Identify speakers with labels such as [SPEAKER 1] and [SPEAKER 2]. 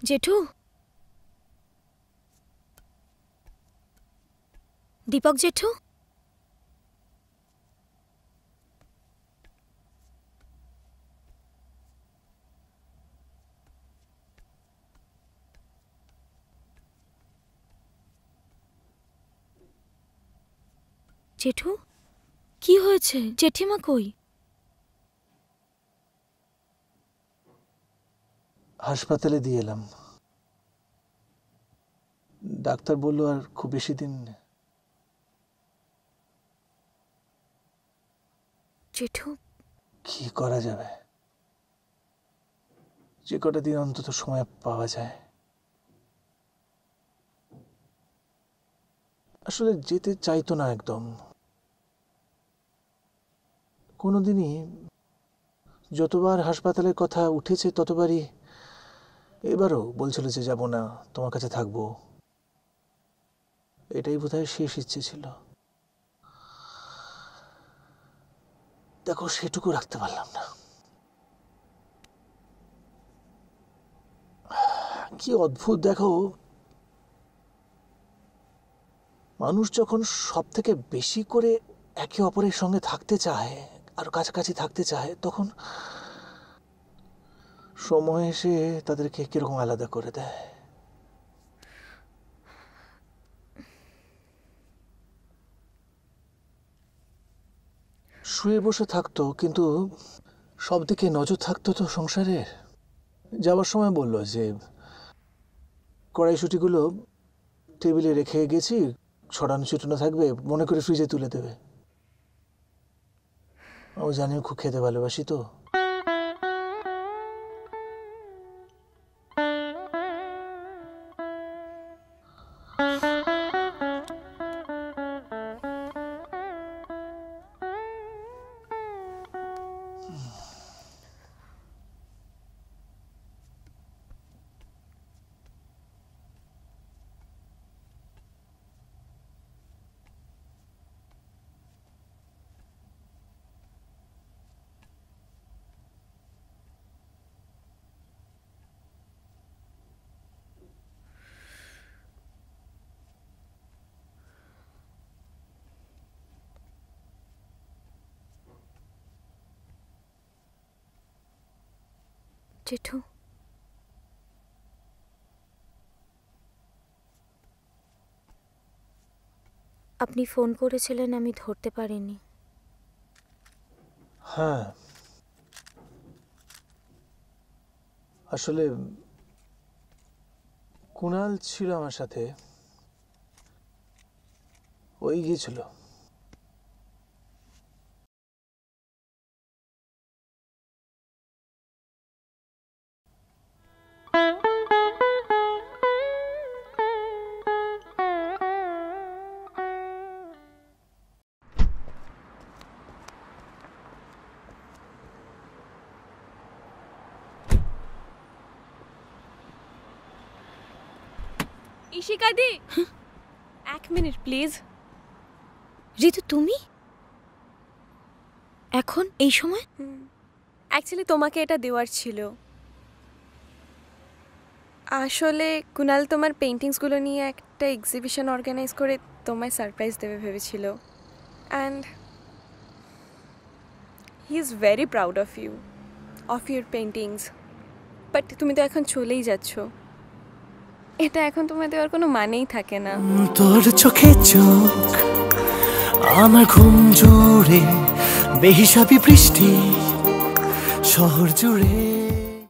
[SPEAKER 1] জেঠু, দীপক জেঠু, জেঠু কি হয়েছে? জেঠিমা কই?
[SPEAKER 2] হাসপাতালে দিয়ে এলাম। ডাক্তার বলল আর খুব বেশি দিন।
[SPEAKER 1] জেঠু
[SPEAKER 2] কি করা যাবে? যে কটা দিন অন্তত সময় পাওয়া যায়। আসলে যেতে চাইতো না একদম। কোনোদিনই যতবার হাসপাতালের কথা উঠেছে ততবারই এবারও বলছিল যে যাব না, তোমার কাছে থাকবো। এটাই বোধহয় শেষ ইচ্ছে ছিল। দেখো সেটুকু রাখতে পারলাম না। কি অদ্ভুত দেখো, মানুষ যখন সব থেকে বেশি করে একে অপরের সঙ্গে থাকতে চায় আর কাছাকাছি থাকতে চায়, তখন সময় এসে তাদেরকে কিরকম আলাদা করে দেয়। শুয়ে বসে থাকতো, কিন্তু সব দিকে নজর থাকতো তো সংসারের। যাওয়ার সময় বলল যে কড়াইশুটিগুলো টেবিলে রেখে গেছি, ছড়ানো ছিটানো থাকবে, মনে করে ফ্রিজে তুলে দেবে। ও জানি খুব খেতে ভালোবাসি তো।
[SPEAKER 1] জেঠু, আপনি ফোন করেছিলেন, আমি ধরতে পারিনি।
[SPEAKER 2] হ্যাঁ, আসলে কুণাল ছিল আমার সাথে, ওই গিয়েছিল।
[SPEAKER 3] ইশিকা দি, এক মিনিট প্লিজ।
[SPEAKER 1] ঋতু, তুমি এখন এই সময়?
[SPEAKER 3] অ্যাকচুয়ালি তোমাকে এটা দেওয়ার ছিল। আসলে কুনাল তোমার পেন্টিংসগুলো নিয়ে একটা এক্সিবিশন অর্গানাইজ করে তোমায় সারপ্রাইজ দেবে ভেবেছিল, and he is very proud of you, of your paintings. But তুমি তো এখন চলেই যাচ্ছ, এটা এখন তোমায় দেওয়ার কোনো মানেই থাকে না।
[SPEAKER 4] তোর চোখে চোখ, আমার ঘুম জুড়ে বেহিসাবি বৃষ্টি, শহর জুড়ে